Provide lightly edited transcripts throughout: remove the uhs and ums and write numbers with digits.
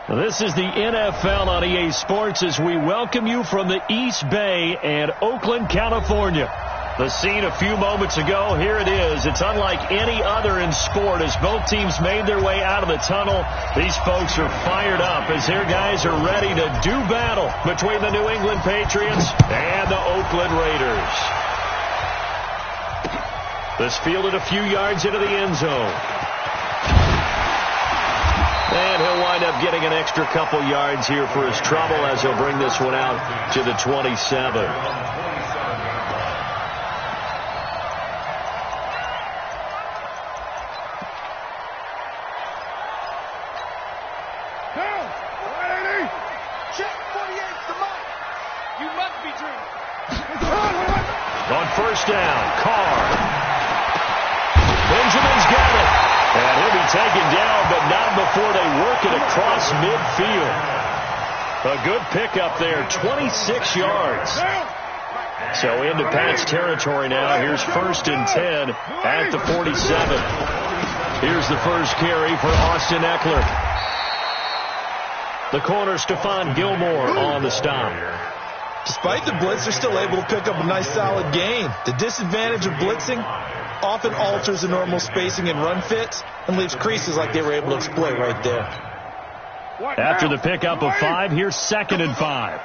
This is the NFL on EA Sports as we welcome you from the East Bay and Oakland, California. The scene a few moments ago, here it is. It's unlike any other in sport as both teams made their way out of the tunnel. These folks are fired up as their guys are ready to do battle between the New England Patriots and the Oakland Raiders. This fielded a few yards into the end zone. And he'll wind up getting an extra couple yards here for his trouble as he'll bring this one out to the 27. On first down, Carr. Benjamin's got it. And he'll be taken down, but not before they work it across midfield. A good pickup there, 26 yards. So into Pat's territory now. Here's 1st and 10 at the 47. Here's the first carry for Austin Eckler. The corner, Stephon Gilmore on the stop. Despite the blitz, they're still able to pick up a nice solid gain. The disadvantage of blitzing often alters the normal spacing and run fits and leaves creases like they were able to exploit right there. After the pickup of 5, here's 2nd and 5.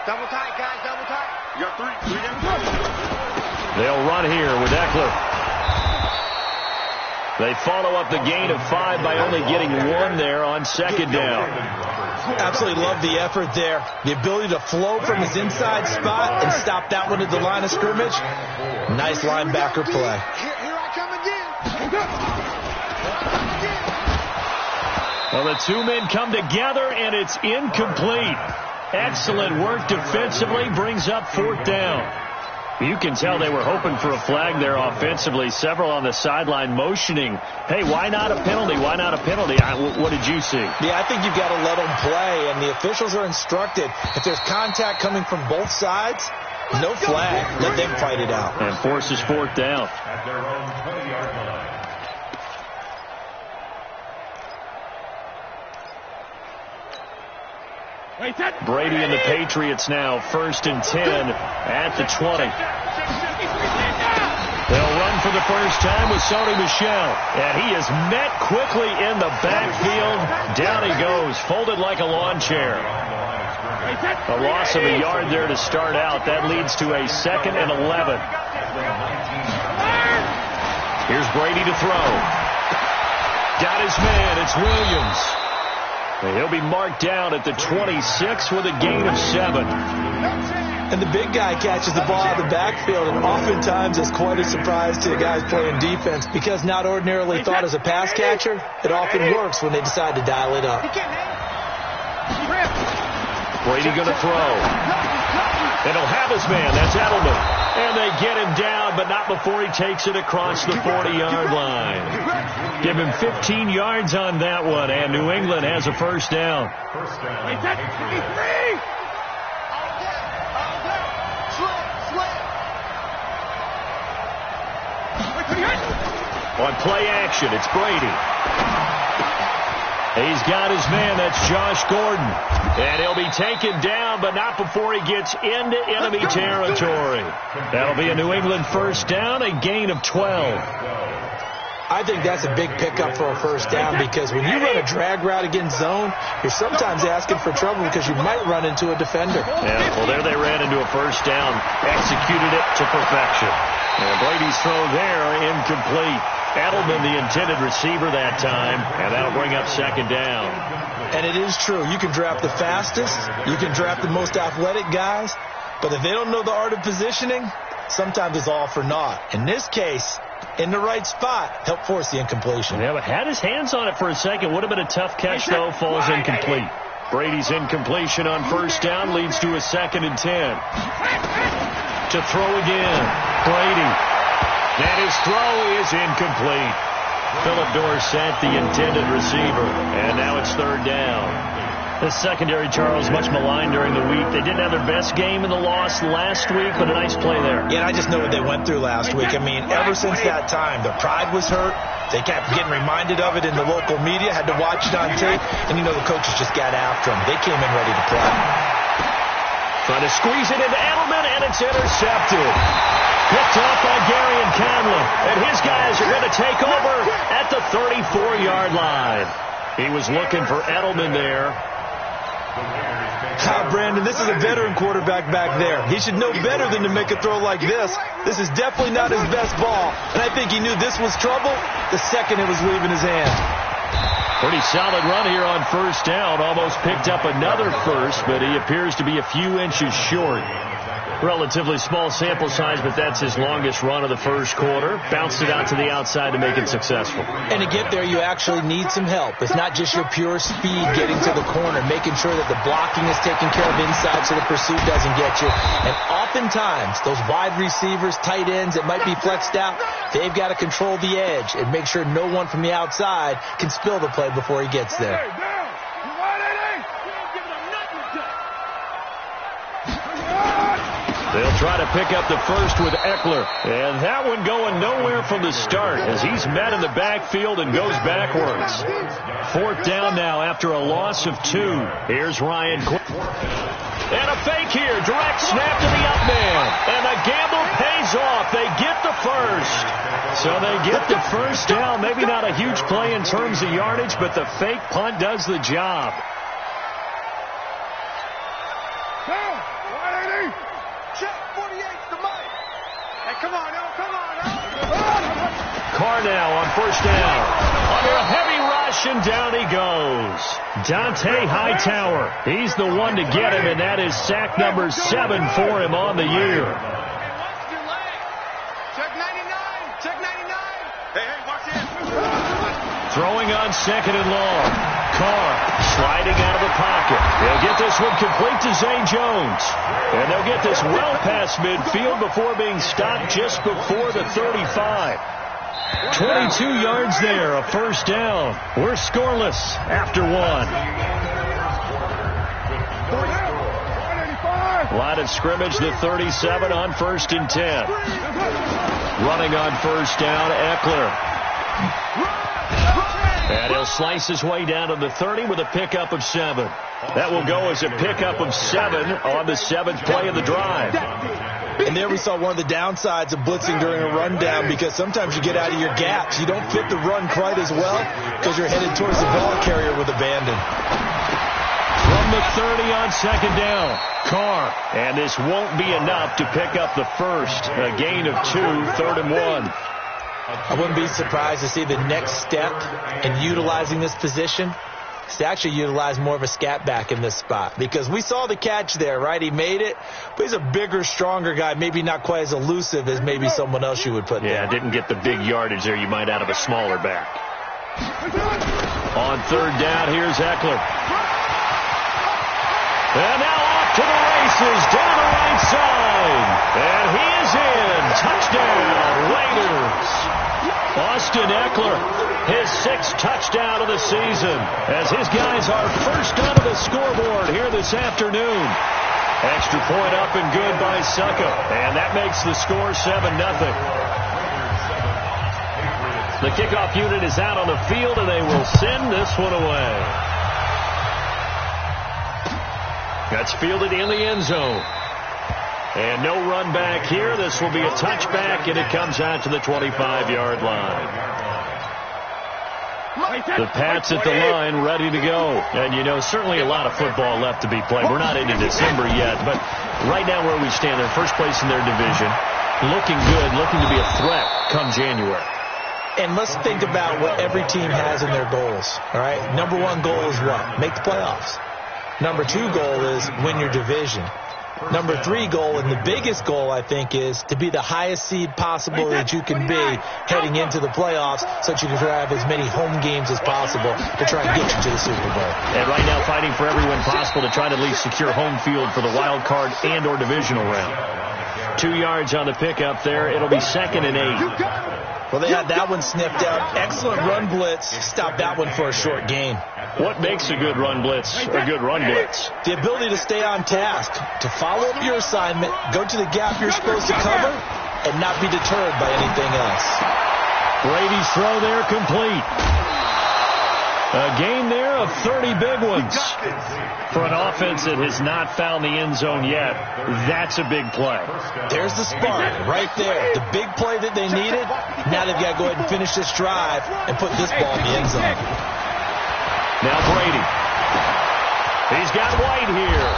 Double tight, guys, double tight. You got three down. They'll run here with Eckler. They follow up the gain of 5 by only getting 1 there on 2nd down. Absolutely love the effort there. The ability to flow from his inside spot and stop that one at the line of scrimmage. Nice linebacker play. Here I come again. Well, the two men come together, and it's incomplete. Excellent work defensively, brings up 4th down. You can tell they were hoping for a flag there offensively. Several on the sideline motioning, hey, why not a penalty? Why not a penalty? What did you see? Yeah, I think you've got to let them play, and the officials are instructed. If there's contact coming from both sides, no flag. Let them fight it out. And forces 4th down. At their own 20-yard line. Brady and the Patriots now 1st and 10 at the 20. They'll run for the first time with Sony Michel. And he is met quickly in the backfield. Down he goes, folded like a lawn chair. A loss of a yard there to start out. That leads to a 2nd and 11. Here's Brady to throw. Got his man. It's Williams. He'll be marked down at the 26 with a gain of 7. And the big guy catches the ball out of the backfield, and oftentimes it's quite a surprise to the guys playing defense because not ordinarily thought as a pass catcher, it often works when they decide to dial it up. Brady going to throw. And he'll have his man. That's Edelman. And they get him down, but not before he takes it across the 40-yard line. Give him 15 yards on that one, and New England has a first down. On play action, it's Brady. He's got his man. That's Josh Gordon. And he'll be taken down, but not before he gets into enemy territory. That'll be a New England first down, a gain of 12. I think that's a big pickup for a first down because when you run a drag route against zone, you're sometimes asking for trouble because you might run into a defender. Yeah, well, there they ran into a first down, executed it to perfection. And Brady's throw there, incomplete. Edelman, the intended receiver that time, and that'll bring up 2nd down. And it is true. You can draft the fastest. You can draft the most athletic guys. But if they don't know the art of positioning, sometimes it's all for naught. In this case, in the right spot, help force the incompletion. Yeah, but had his hands on it for a second. Would have been a tough catch, though. Falls incomplete. Brady's incompletion on first down leads to a 2nd and 10. To throw again. Brady. And his throw is incomplete. Philip Dorsett, the intended receiver. And now it's 3rd down. The secondary, Charles, much maligned during the week. They didn't have their best game in the loss last week, but a nice play there. Yeah, and I just know what they went through last week. I mean, ever since that time, their pride was hurt. They kept getting reminded of it in the local media, had to watch it on tape, and, the coaches just got after them. They came in ready to play. Trying to squeeze it into Edelman, and it's intercepted. Picked off by Gary and Conlon, and his guys are going to take over at the 34-yard line. He was looking for Edelman there. Brandon, this is a veteran quarterback back there. He should know better than to make a throw like this. This is definitely not his best ball, and I think he knew this was trouble the second it was leaving his hand. Pretty solid run here on first down. Almost picked up another first, but he appears to be a few inches short. Relatively small sample size, but that's his longest run of the first quarter. Bounced it out to the outside to make it successful. And to get there, you actually need some help. It's not just your pure speed getting to the corner, making sure that the blocking is taken care of inside so the pursuit doesn't get you. And oftentimes, those wide receivers, tight ends that might be flexed out, they've got to control the edge and make sure no one from the outside can spill the play before he gets there. They'll try to pick up the first with Eckler. And that one going nowhere from the start as he's met in the backfield and goes backwards. Fourth down now after a loss of 2. Here's Ryan. And a fake here. Direct snap to the up man. And the gamble pays off. They get the first. So they get the first down. Maybe not a huge play in terms of yardage, but the fake punt does the job. Carr now on first down. Under a heavy rush, and down he goes. Dante Hightower. He's the one to get him, and that is sack number 7 for him on the year. Check 99. Check 99. Hey, watch it. Throwing on second and long. Carr sliding out of the pocket. They'll get this one complete to Zay Jones. And they'll get this well past midfield before being stopped just before the 35. 22 yards there, a first down. We're scoreless after 1. Line of scrimmage, the 37 on 1st and 10. Running on first down, Eckler. And he'll slice his way down to the 30 with a pickup of 7. That will go as a pickup of 7 on the 7th play of the drive. And there we saw one of the downsides of blitzing during a rundown, because sometimes you get out of your gaps. You don't fit the run quite as well because you're headed towards the ball carrier with abandon. From the 30 on second down, Carr. And this won't be enough to pick up the first. A gain of 2, 3rd and 1. I wouldn't be surprised to see the next step in utilizing this position is to actually utilize more of a scat back in this spot, because we saw the catch there, right? He made it, but he's a bigger, stronger guy, maybe not quite as elusive as maybe someone else you would put there. Yeah, didn't get the big yardage there you might out of a smaller back. On 3rd down, here's Eckler. And now off to the races, down the right side. And he is in. Touchdown, Raiders. Austin Eckler, his 6th touchdown of the season, as his guys are first onto the scoreboard here this afternoon. Extra point up and good by Succo, and that makes the score 7-0. The kickoff unit is out on the field, and they will send this one away. That's fielded in the end zone. And no run back here. This will be a touchback, and it comes out to the 25-yard line. The Pats at the line, ready to go. And, certainly a lot of football left to be played. We're not into December yet, but right now where we stand, they're first place in their division. Looking good, looking to be a threat come January. And let's think about what every team has in their goals, all right? Number 1 goal is what? Make the playoffs. Number 2 goal is win your division. Number 3 goal, and the biggest goal, I think, is to be the highest seed possible that you can be heading into the playoffs, so that you can have as many home games as possible to try and get you to the Super Bowl. And right now fighting for every win possible to try to at least secure home field for the wild card and or divisional round. 2 yards on the pickup there. It'll be 2nd and 8. Well, they had that one sniffed out. Excellent run blitz. Stopped that one for a short gain. What makes a good run blitz a good run blitz? The ability to stay on task, to follow up your assignment, go to the gap you're supposed to cover, and not be deterred by anything else. Brady's throw there complete. A gain there of 30 big ones. For an offense that has not found the end zone yet, that's a big play. There's the spark right there. The big play that they needed. Now they've got to go ahead and finish this drive and put this ball in the end zone. Now Brady. He's got White here.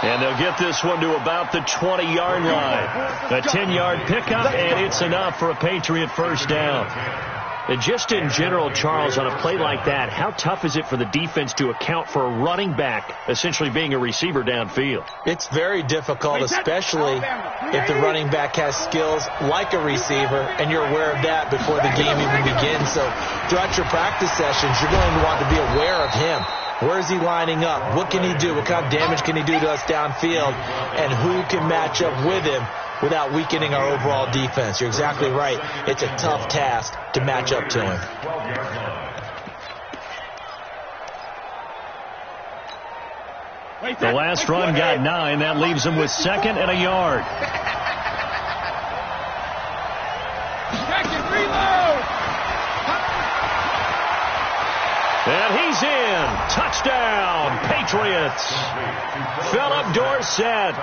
And they'll get this one to about the 20-yard line. A 10-yard pickup, and it's enough for a Patriot first down. And just in general, Charles, on a play like that, how tough is it for the defense to account for a running back essentially being a receiver downfield? It's very difficult, especially if the running back has skills like a receiver, and you're aware of that before the game even begins. So throughout your practice sessions, you're going to want to be aware of him. Where is he lining up? What can he do? What kind of damage can he do to us downfield? And who can match up with him without weakening our overall defense? You're exactly right. It's a tough task to match up to him. The last run got 9. That leaves him with 2nd and a yard. And he's in. Touchdown, Patriots. Philip Dorsett,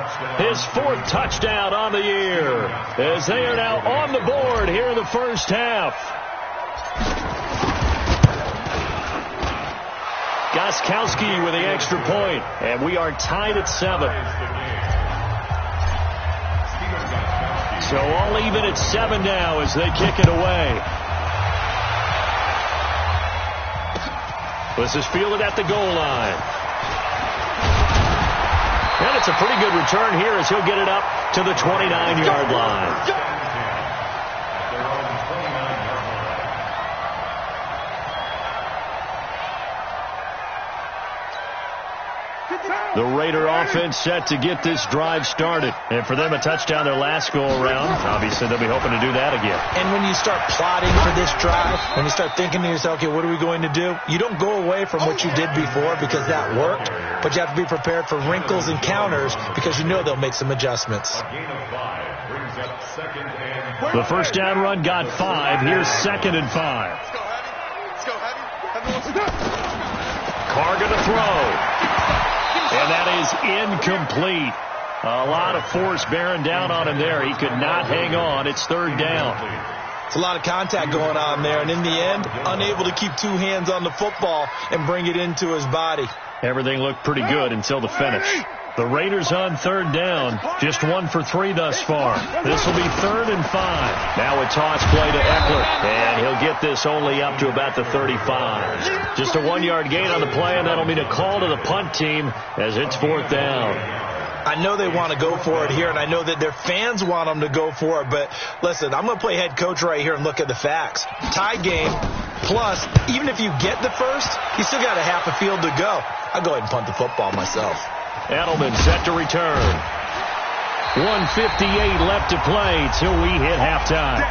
his 4th touchdown on the year, as they are now on the board here in the first half. Gostkowski with the extra point, and we are tied at 7. So all even at 7 now as they kick it away. This is fielded at the goal line. And it's a pretty good return here as he'll get it up to the 29-yard line. The Raider offense set to get this drive started. And for them, a touchdown their last go-around. Obviously, they'll be hoping to do that again. And when you start plotting for this drive, when you start thinking to yourself, okay, what are we going to do? You don't go away from what you did before because that worked, but you have to be prepared for wrinkles and counters because you know they'll make some adjustments. The first down run got 5. Here's 2nd and 5. Carr going to throw. And that is incomplete. A lot of force bearing down on him there. He could not hang on. It's 3rd down. It's a lot of contact going on there. And in the end, unable to keep 2 hands on the football and bring it into his body. Everything looked pretty good until the finish. The Raiders on 3rd down. Just 1 for 3 thus far. This will be 3rd and 5. Now a toss play to Eckler. And he'll get this only up to about the 35. Just a 1-yard gain on the play, and that'll mean a call to the punt team as it's 4th down. I know they want to go for it here, and I know that their fans want them to go for it. But listen, I'm going to play head coach right here and look at the facts. Tie game, plus, even if you get the first, you still got a half a field to go. I'll go ahead and punt the football myself. Edelman set to return. 1:58 left to play till we hit halftime.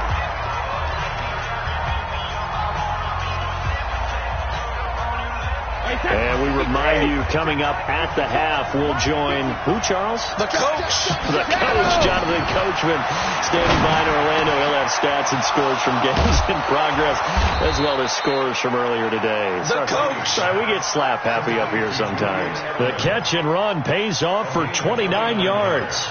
And we remind you, coming up at the half, we'll join who, Charles? The coach. The coach, Jonathan Coachman, standing by in Orlando. He'll have stats and scores from games in progress, as well as scores from earlier today. The coach. Sorry, we get slap happy up here sometimes. The catch and run pays off for 29 yards.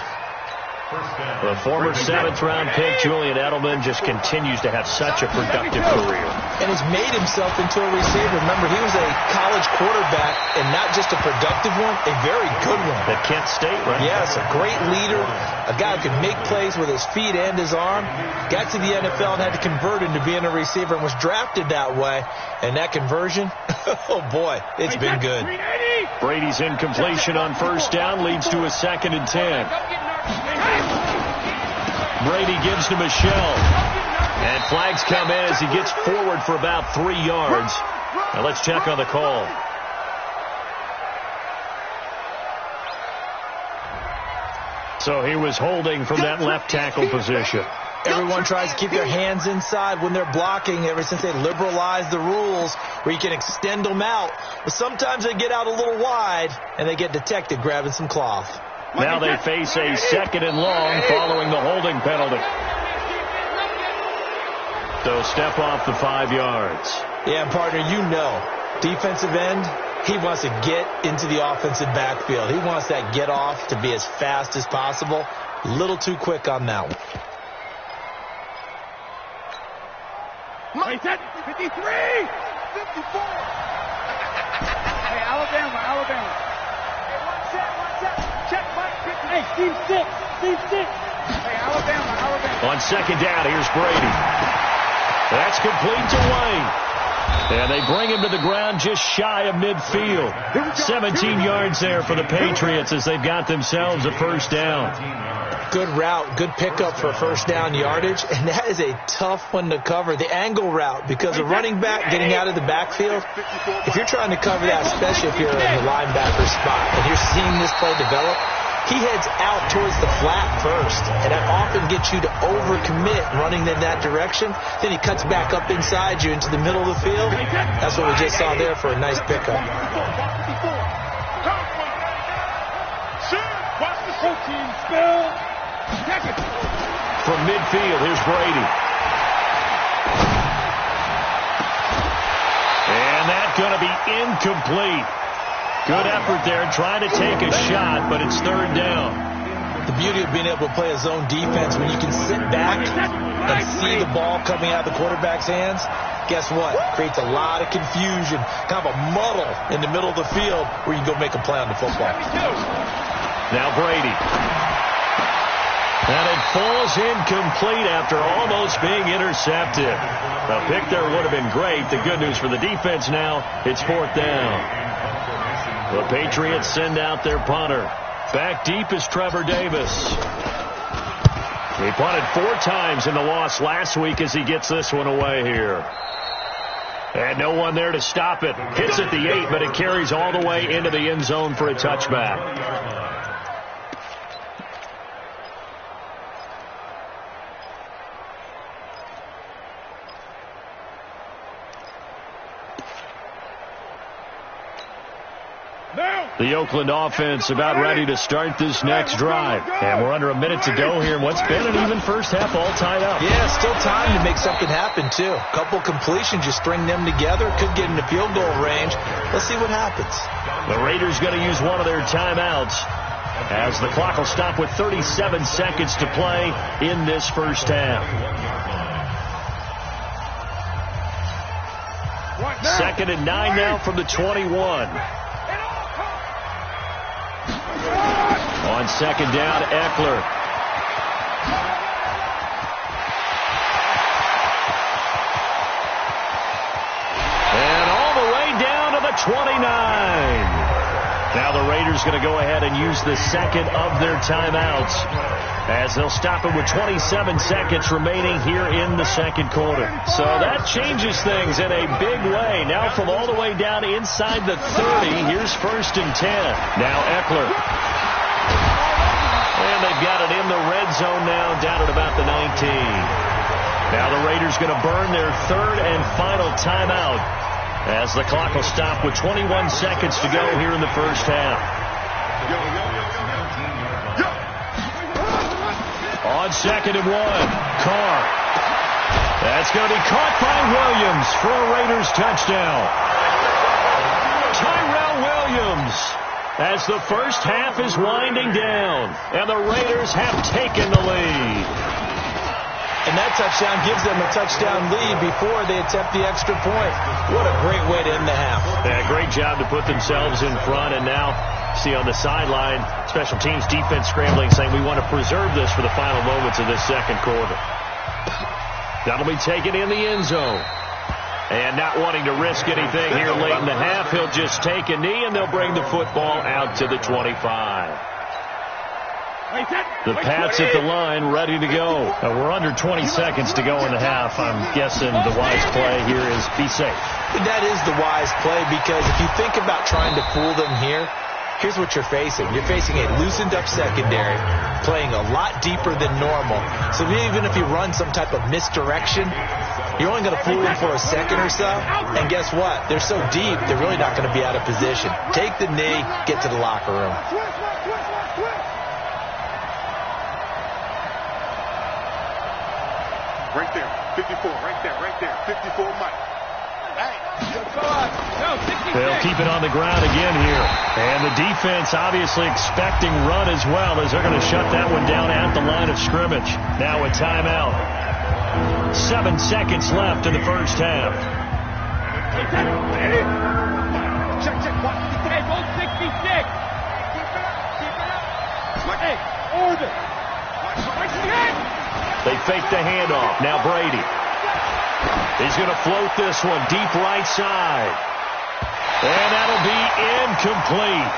The former 7th-round pick, Julian Edelman, just continues to have such a productive career. And has made himself into a receiver. Remember, he was a college quarterback, and not just a productive one, a very good one. At Kent State, right? Yes, a great leader, a guy who could make plays with his feet and his arm. Got to the NFL and had to convert into being a receiver and was drafted that way. And that conversion, oh boy, it's been good. Brady's incompletion on 1st down leads to a 2nd and 10. Brady gives to Michelle. And flags come in as he gets forward for about 3 yards. Now let's check on the call. So he was holding from that left tackle position. Everyone tries to keep their hands inside when they're blocking ever since they liberalized the rules where you can extend them out. But sometimes they get out a little wide and they get detected grabbing some cloth. Now they face a 2nd and long following the holding penalty. So step off the 5 yards. Yeah, and partner, you know, defensive end, he wants to get into the offensive backfield. He wants that get off to be as fast as possible. A little too quick on that one. Mike, 53! 54! Hey, Alabama. Hey, one set. Check, Mike. Hey, Steve 6. Hey, Alabama. On 2nd down, here's Brady. That's complete to Wayne. And they bring him to the ground just shy of midfield. 17 yards there for the Patriots as they've got themselves a 1st down. Good route, good pickup for 1st down yardage, and that is a tough one to cover. The angle route, because a running back getting out of the backfield, if you're trying to cover that, especially if you're in the linebacker spot, and you're seeing this play develop, he heads out towards the flat first, and that often gets you to overcommit running in that direction. Then he cuts back up inside you into the middle of the field. That's what we just saw there for a nice pickup. From midfield, here's Brady. And that's going to be incomplete. Good effort there, trying to take a shot, but it's 3rd down. The beauty of being able to play a zone defense when you can sit back and see the ball coming out of the quarterback's hands, guess what? Creates a lot of confusion, kind of a muddle in the middle of the field where you can go make a play on the football. Now Brady. And it falls incomplete after almost being intercepted. A pick there would have been great. The good news for the defense now, it's 4th down. The Patriots send out their punter. Back deep is Trevor Davis. He punted 4 times in the loss last week as he gets this one away here. And no one there to stop it. Hits at the 8, but it carries all the way into the end zone for a touchback. The Oakland offense about ready to start this next drive. And we're under a minute to go here in what's been an even first half, all tied up. Yeah, still time to make something happen, too. A couple completions, you string them together, could get into field goal range. Let's see what happens. The Raiders going to use one of their timeouts as the clock will stop with 37 seconds to play in this first half. 2nd and 9 now from the 21. On 2nd down, Eckler. And all the way down to the 29. Now the Raiders going to go ahead and use the 2nd of their timeouts as they'll stop it with 27 seconds remaining here in the 2nd quarter. So that changes things in a big way. Now from all the way down inside the 30, here's 1st and 10. Now Eckler. And they've got it in the red zone now, down at about the 19. Now the Raiders going to burn their 3rd and final timeout as the clock will stop with 21 seconds to go here in the first half. On 2nd and 1, Carr. That's going to be caught by Williams for a Raiders touchdown. Tyrell Williams. As the first half is winding down, and the Raiders have taken the lead. And that touchdown gives them a touchdown lead before they attempt the extra point. What a great way to end the half. Yeah, great job to put themselves in front, and now see on the sideline, special teams defense scrambling, saying we want to preserve this for the final moments of this 2nd quarter. That'll be taken in the end zone. And not wanting to risk anything here late in the half, he'll just take a knee, and they'll bring the football out to the 25. The Pats at the line, ready to go. We're under 20 seconds to go in the half. I'm guessing the wise play here is be safe. That is the wise play, because if you think about trying to fool them here, Here's what you're facing. You're facing a loosened-up secondary, playing a lot deeper than normal. So even if you run some type of misdirection, you're only going to fool them for a second or so. And guess what? They're so deep, they're really not going to be out of position. Take the knee, get to the locker room. Right there, 54, right there, 54, Mike. They'll keep it on the ground again here. And the defense obviously expecting run as well, as they're going to shut that one down at the line of scrimmage. Now a timeout. 7 seconds left in the first half. Check, watch. Hey, go 66. Hey, order. They fake the handoff. Now Brady. He's going to float this one deep right side. And that'll be incomplete.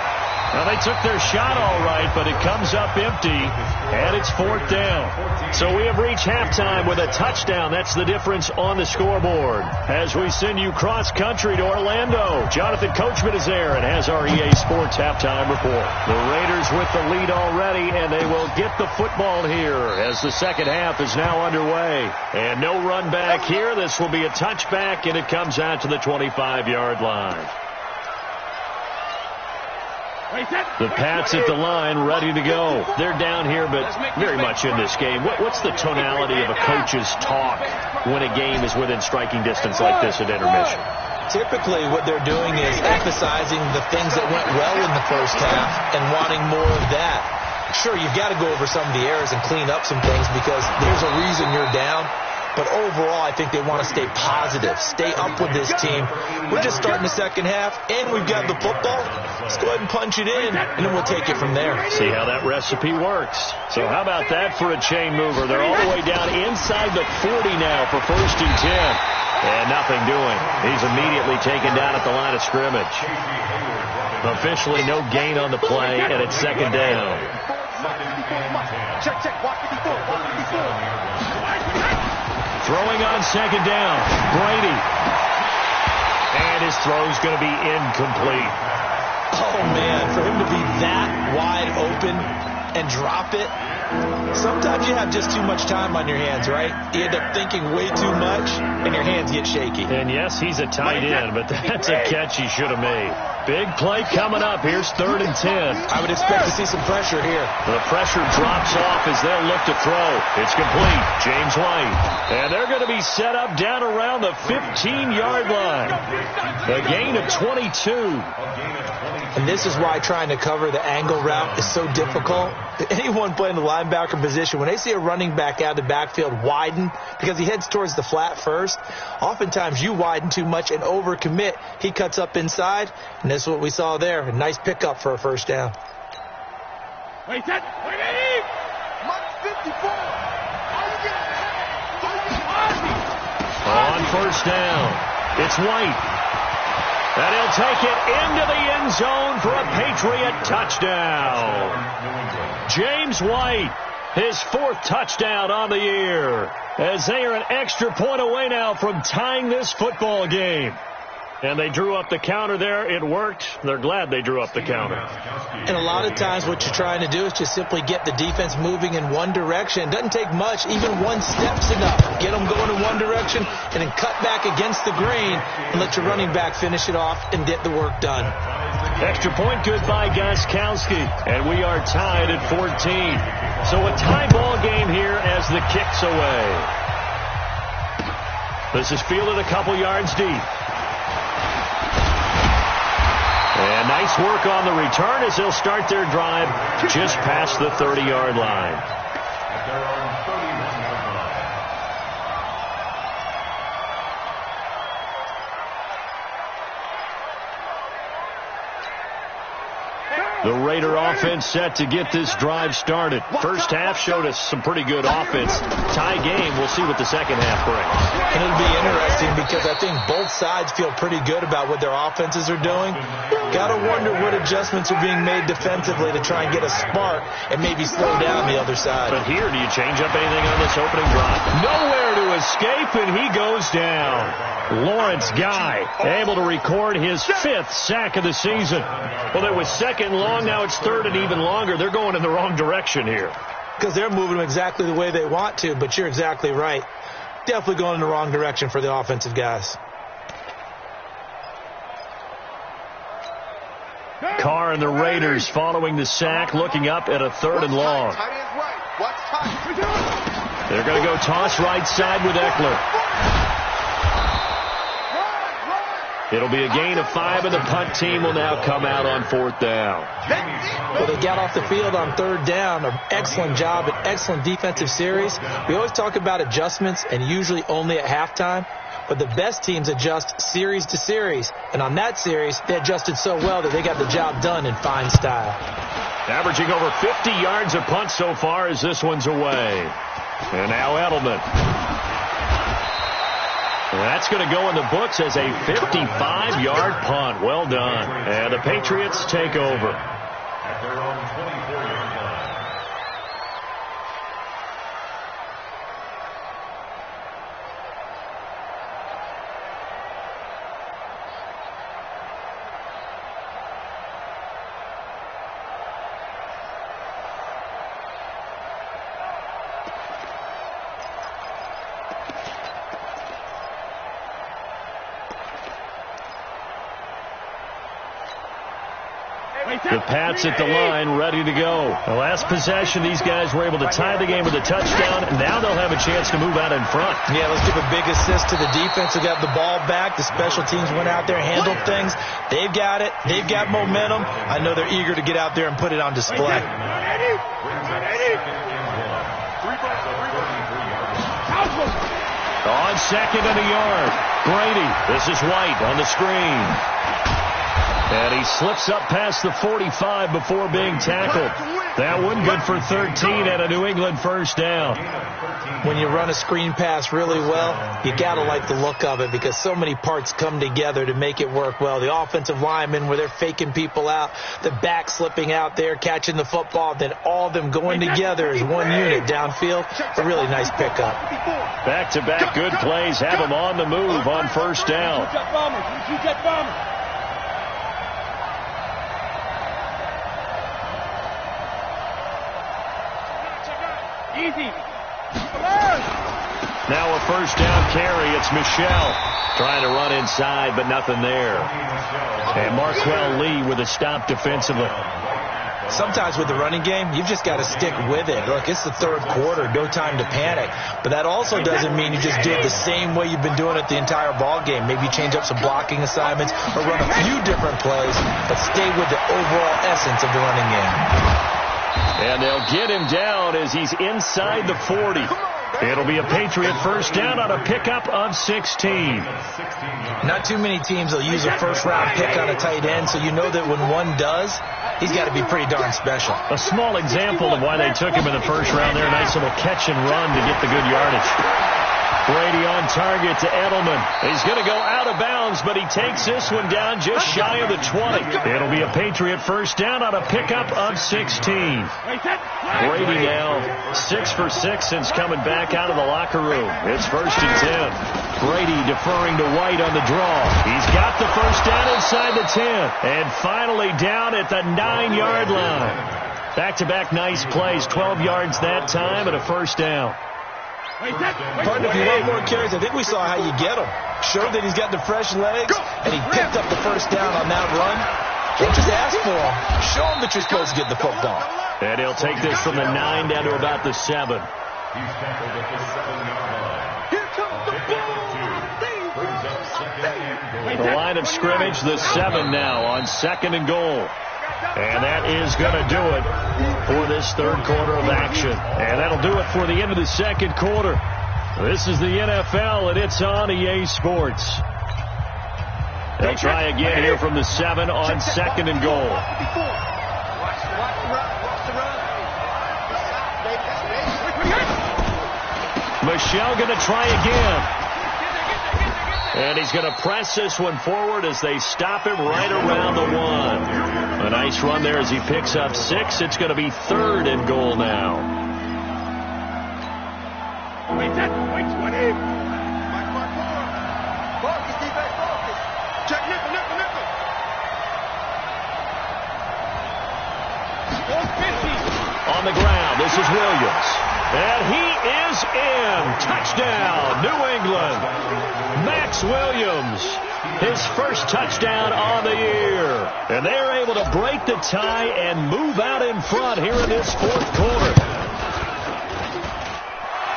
Now, they took their shot all right, but it comes up empty, and it's 4th down. So we have reached halftime with a touchdown. That's the difference on the scoreboard. As we send you cross-country to Orlando, Jonathan Coachman is there and has our EA Sports halftime report. The Raiders with the lead already, and they will get the football here as the second half is now underway. And no run back here. This will be a touchback, and it comes out to the 25-yard line. The Pats at the line, ready to go. They're down here, but very much in this game. What's the tonality of a coach's talk when a game is within striking distance like this at intermission? Typically, what they're doing is emphasizing the things that went well in the first half and wanting more of that. Sure, you've got to go over some of the errors and clean up some things because there's a reason you're down. But overall, I think they want to stay positive, stay up with this team. We're just starting the second half, and we've got the football. Let's go ahead and punch it in, and then we'll take it from there. See how that recipe works. So how about that for a chain mover? They're all the way down inside the 40 now for 1st and 10. And nothing doing. He's immediately taken down at the line of scrimmage. Officially no gain on the play, and it's 2nd down. Check, watch 54. Throwing on 2nd down, Brady. And his throw's going to be incomplete. Oh, man, for him to be that wide open and drop it. Sometimes you have just too much time on your hands, right? You end up thinking way too much, and your hands get shaky. And, yes, he's a tight end, but that's a catch he should have made. Big play coming up. Here's 3rd and 10. I would expect to see some pressure here. The pressure drops off as they'll look to throw. It's complete. James White. And they're going to be set up down around the 15-yard line. A gain of 22. And this is why trying to cover the angle route is so difficult. Anyone playing the linebacker position, when they see a running back out of the backfield widen because he heads towards the flat first, oftentimes you widen too much and overcommit. He cuts up inside, and that's what we saw there. A nice pickup for a 1st down. Wait, Mark 54. On 1st down, it's White. And he'll take it into the end zone for a Patriot touchdown. James White, his 4th touchdown on the year, as they are an extra point away now from tying this football game. And they drew up the counter there. It worked. They're glad they drew up the counter. And a lot of times what you're trying to do is just simply get the defense moving in one direction. It doesn't take much. Even one step's enough. Get them going in one direction and then cut back against the grain and let your running back finish it off and get the work done. Extra point good by Gostkowski. And we are tied at 14. So a tie ball game here as the kick's away. This is fielded a couple yards deep. And nice work on the return as they'll start their drive just past the 30-yard line. The Raider offense set to get this drive started. First half showed us some pretty good offense. Tie game. We'll see what the second half brings. And it'll be interesting because I think both sides feel pretty good about what their offenses are doing. Got to wonder what adjustments are being made defensively to try and get a spark and maybe slow down the other side. But here, do you change up anything on this opening drive? Nowhere to escape, and he goes down. Lawrence Guy able to record his 5th sack of the season. Well, there was 2nd long long, now it's third and even longer. They're going in the wrong direction here. Because they're moving them exactly the way they want to, but you're exactly right. Definitely going in the wrong direction for the offensive guys. Carr and the Raiders following the sack, looking up at a third and long. They're going to go toss right side with Eckler. It'll be a gain of 5, and the punt team will now come out on 4th down. Well, they got off the field on 3rd down. An excellent job, an excellent defensive series. We always talk about adjustments, and usually only at halftime. But the best teams adjust series to series. And on that series, they adjusted so well that they got the job done in fine style. Averaging over 50 yards a punt so far as this one's away. And now Edelman. That's going to go in the books as a 55-yard punt. Well done. And the Patriots take over. At their own 24-yard line. The Pats at the line, ready to go. The last possession, these guys were able to tie the game with a touchdown, and now they'll have a chance to move out in front. Yeah, let's give a big assist to the defense. They got the ball back. The special teams went out there, handled things. They've got it. They've got momentum. I know they're eager to get out there and put it on display. On 2nd and a yard, Brady. This is White on the screen. And he slips up past the 45 before being tackled. That one good for 13 and a New England first down. When you run a screen pass really well, you got to like the look of it because so many parts come together to make it work well. The offensive linemen where they're faking people out, the back slipping out there, catching the football, then all of them going together as one unit downfield. A really nice pickup. Back-to-back good plays have them on the move on first down. Now a first down carry. It's Michel trying to run inside, but nothing there. And Marquell Lee with a stop defensively. Sometimes with the running game, you've just got to stick with it. Look, it's the 3rd quarter, no time to panic. But that also doesn't mean you just do it the same way you've been doing it the entire ball game. Maybe change up some blocking assignments or run a few different plays, but stay with the overall essence of the running game. And they'll get him down as he's inside the 40. It'll be a Patriot first down on a pickup of 16. Not too many teams will use a first-round pick on a tight end, so you know that when one does, he's got to be pretty darn special. A small example of why they took him in the first round there. Nice little catch and run to get the good yardage. Brady on target to Edelman. He's going to go out of bounds, but he takes this one down just shy of the 20. It'll be a Patriot first down on a pickup of 16. Brady now 6 for 6 since coming back out of the locker room. It's 1st and 10. Brady deferring to White on the draw. He's got the first down inside the 10. And finally down at the 9-yard line. Back-to-back nice plays. 12 yards that time and a first down. Partner, if you want more carries, I think we saw how you get him. Showed that he's got the fresh legs, and he picked up the first down on that run. Can't just ask for him. Show him that you're supposed to get the football. And he'll take this from the 9 down to about the 7. He's tackled at the 7-yard line. Here comes the ball. Brings up 2nd and goal. The line of scrimmage, the 7 now on 2nd and goal. And that is going to do it for this 3rd quarter of action. And that'll do it for the end of the 2nd quarter. This is the NFL, and it's on EA Sports. They'll try again here from the 7 on 2nd and goal. Michel going to try again. And he's going to press this one forward as they stop him right around the 1. A nice run there as he picks up 6. It's going to be 3rd and goal now. On the ground, this is Williams. And he is in. Touchdown, New England. Max Williams, his first touchdown on the year. And they're able to break the tie and move out in front here in this fourth quarter.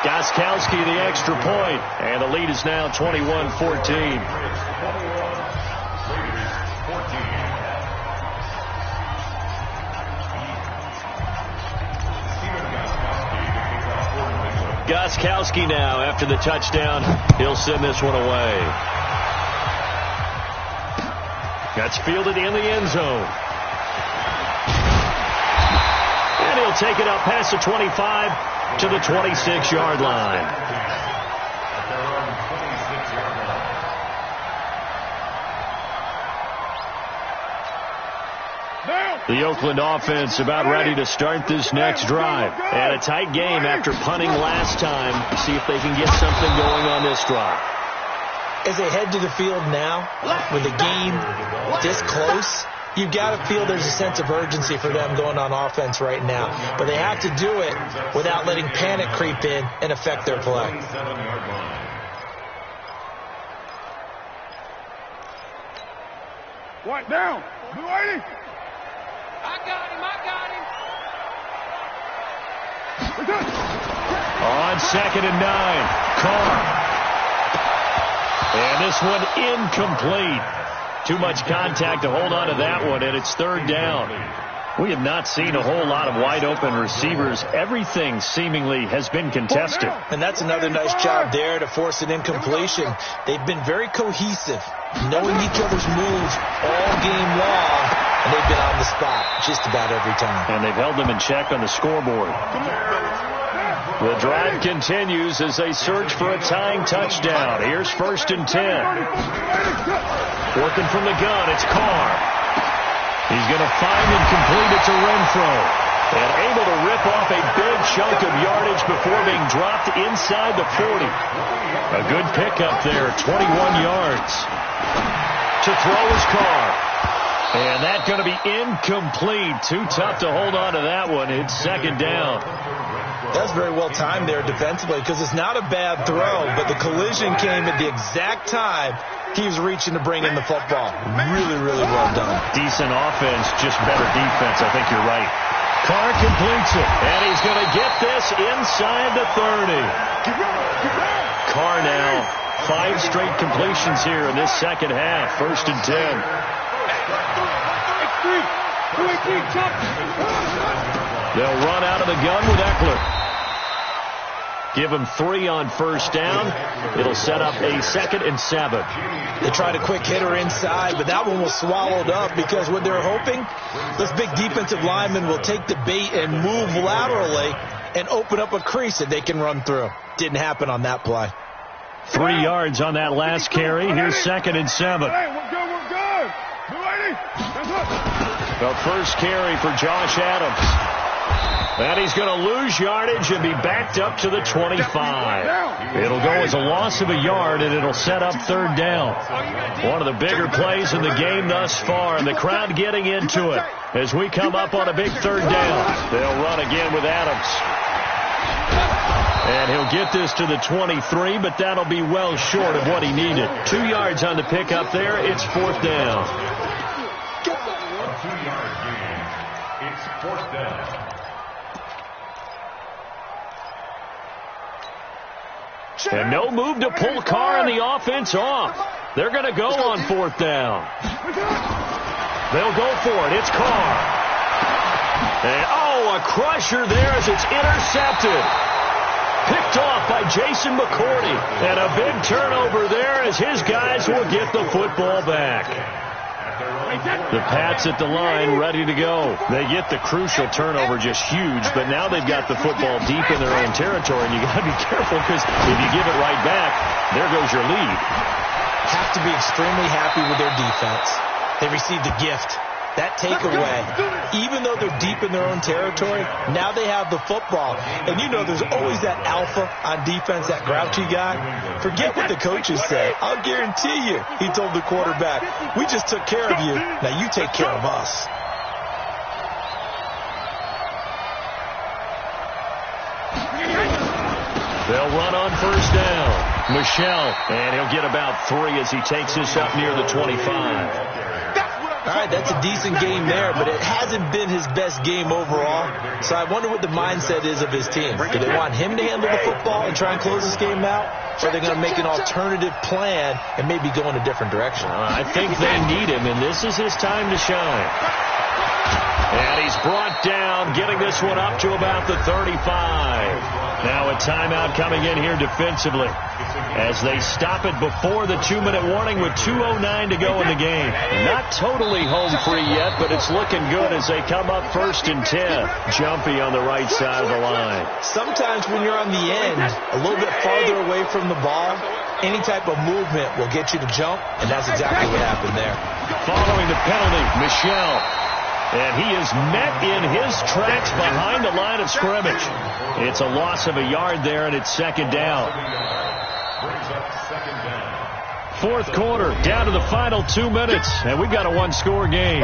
Gostkowski the extra point, and the lead is now 21-14. Gostkowski now, after the touchdown, he'll send this one away. That's fielded in the end zone. And he'll take it up past the 25 to the 26-yard line. The Oakland offense about ready to start this next drive. And a tight game after punting last time. See if they can get something going on this drive. As they head to the field now, with the game this close, you've got to feel there's a sense of urgency for them going on offense right now. But they have to do it without letting panic creep in and affect their play. What down? Blue 80. I got him. On 2nd and 9, Carr. And this one incomplete. Too much contact to hold on to that one, and it's 3rd down. We have not seen a whole lot of wide-open receivers. Everything seemingly has been contested. And that's another nice job there to force an incompletion. They've been very cohesive, knowing each other's moves all game long, and they've been on the spot just about every time. And they've held them in check on the scoreboard. The drive continues as they search for a tying touchdown. Here's 1st and 10. Working from the gun, it's Carr. He's going to find and complete it to Renfro. And able to rip off a big chunk of yardage before being dropped inside the 40. A good pickup there, 21 yards. To throw is Carr. And that's going to be incomplete. Too tough to hold on to that one. It's 2nd down. That's very well timed there defensively because it's not a bad throw, but the collision came at the exact time he was reaching to bring in the football. Really, really well done. Decent offense, just better defense. I think you're right. Carr completes it, and he's going to get this inside the 30. Carr now, 5 straight completions here in this second half. 1st and 10. They'll run out of the gun with Eckler. Give him 3 on 1st down. It'll set up a 2nd and 7. They tried a quick hitter inside, but that one was swallowed up because what they're hoping, this big defensive lineman will take the bait and move laterally and open up a crease that they can run through. Didn't happen on that play. 3 yards on that last carry. Here's 2nd and 7. We're good. The first carry for Josh Adams. And he's going to lose yardage and be backed up to the 25. It'll go as a loss of a yard, and it'll set up 3rd down. One of the bigger plays in the game thus far, and the crowd getting into it as we come up on a big 3rd down. They'll run again with Adams. And he'll get this to the 23, but that'll be well short of what he needed. 2 yards on the pickup there. It's 4th down. 2-yard gain. It's 4th down. And no move to pull Carr and the offense off. They're going to go on 4th down. They'll go for it. It's Carr. And, a crusher there as it's intercepted. Picked off by Jason McCourty. And a big turnover there as his guys will get the football back. The Pats at the line ready to go. They get the crucial turnover, just huge, but now they've got the football deep in their own territory, and you got to be careful because if you give it right back, there goes your lead. Have to be extremely happy with their defense. They received a gift. That takeaway, even though they're deep in their own territory, now they have the football. And you know there's always that alpha on defense, that grouchy guy. Forget what the coaches say. I'll guarantee you, he told the quarterback, we just took care of you. Now you take care of us. They'll run on first down. Michelle, and he'll get about 3 as he takes this up near the 25. All right, that's a decent game there, but it hasn't been his best game overall. So I wonder what the mindset is of his team. Do they want him to handle the football and try and close this game out? Or are they going to make an alternative plan and maybe go in a different direction? I think they need him, and this is his time to shine. And he's brought down, getting this one up to about the 35. Now a timeout coming in here defensively as they stop it before the 2-minute warning with 2:09 to go in the game. Not totally home free yet, but it's looking good as they come up 1st and 10. Jumpy on the right side of the line. Sometimes when you're on the end, a little bit farther away from the ball, any type of movement will get you to jump, and that's exactly what happened there. Following the penalty, Michelle. And he is met in his tracks behind the line of scrimmage. It's a loss of a yard there, and it's 2nd down. 4th quarter, down to the final 2 minutes, and we've got a 1-score game.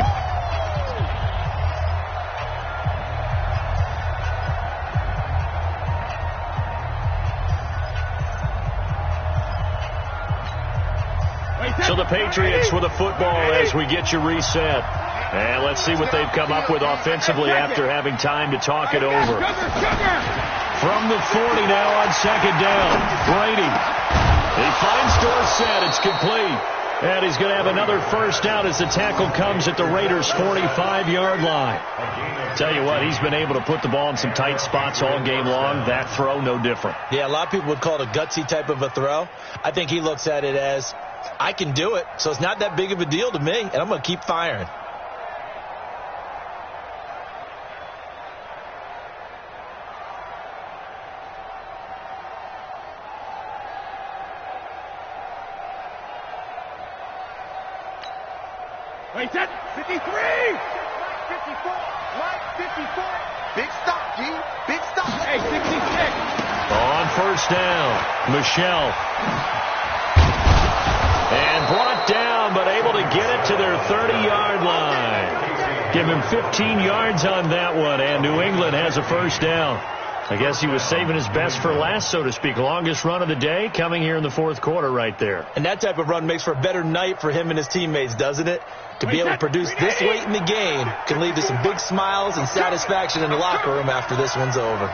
So the Patriots with a football as we get you reset. And let's see what they've come up with offensively after having time to talk it over. From the 40 now on 2nd down. Brady. He finds Dorsett. It's complete. And he's going to have another first down as the tackle comes at the Raiders' 45-yard line. Tell you what, he's been able to put the ball in some tight spots all game long. That throw, no different. Yeah, a lot of people would call it a gutsy type of a throw. I think he looks at it as, I can do it, so it's not that big of a deal to me, and I'm going to keep firing. Wait, set, 53! 54, right, 54. Big stop, G. Big stop. Hey, 66. On first down, Michelle. And brought down, but able to get it to their 30-yard line. Give him 15 yards on that one, and New England has a first down. I guess he was saving his best for last, so to speak. Longest run of the day coming here in the 4th quarter right there. And that type of run makes for a better night for him and his teammates, doesn't it? To be able to produce this late in the game can lead to some big smiles and satisfaction in the locker room after this one's over.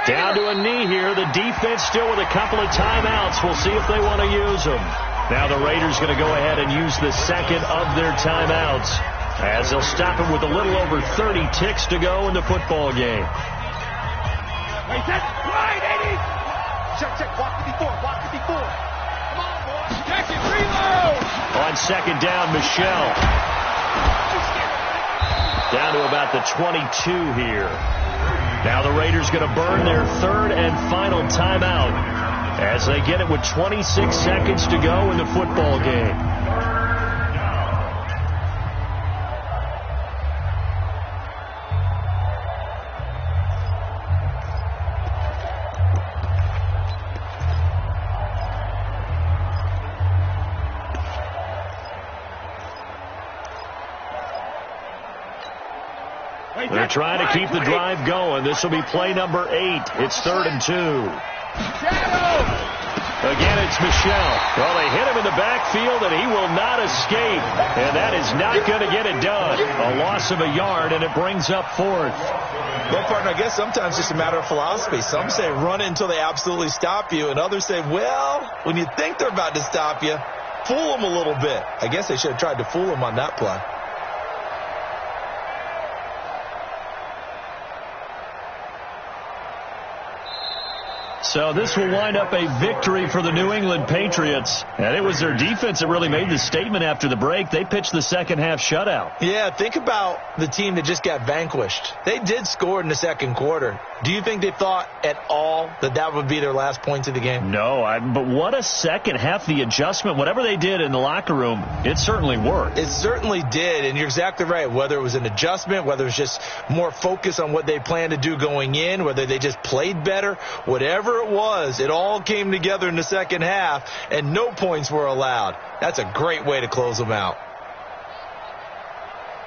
Down to a knee here. The defense still with a couple of timeouts. We'll see if they want to use them. Now the Raiders going to go ahead and use the second of their timeouts as they'll stop him with a little over 30 ticks to go in the football game. Wait, set, right, 80. Check, walk 54, walk 54. Come on, boy. Check it, reload. On 2nd down, Michelle. Down to about the 22 here. Now the Raiders going to burn their 3rd and final timeout as they get it with 26 seconds to go in the football game. They're trying to keep the drive going. This will be play number 8. It's 3rd and 2. Again, it's Michelle. Well, they hit him in the backfield, and he will not escape. And that is not going to get it done. A loss of a yard, and it brings up 4th. Well, partner, I guess sometimes it's just a matter of philosophy. Some say run until they absolutely stop you, and others say, well, when you think they're about to stop you, fool them a little bit. I guess they should have tried to fool them on that play. So this will wind up a victory for the New England Patriots. And it was their defense that really made the statement after the break. They pitched the second half shutout. Yeah, think about the team that just got vanquished. They did score in the 2nd quarter. Do you think they thought at all that that would be their last points of the game? No, but what a second half. The adjustment, whatever they did in the locker room, it certainly worked. It certainly did, and you're exactly right. Whether it was an adjustment, whether it was just more focus on what they planned to do going in, whether they just played better, whatever it was, it all came together in the second half, and no points were allowed. That's a great way to close them out.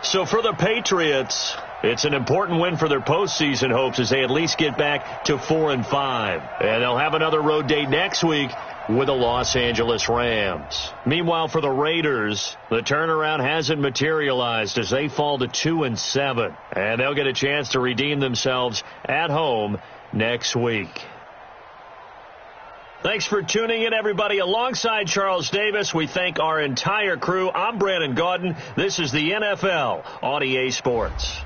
So for the Patriots, It's an important win for their postseason hopes as they at least get back to 4-5. And they'll have another road date next week with the Los Angeles Rams. Meanwhile, for the Raiders, the turnaround hasn't materialized as they fall to 2-7. And they'll get a chance to redeem themselves at home next week. Thanks for tuning in, everybody. Alongside Charles Davis, we thank our entire crew. I'm Brandon Gaudin. This is the NFL on EA Sports.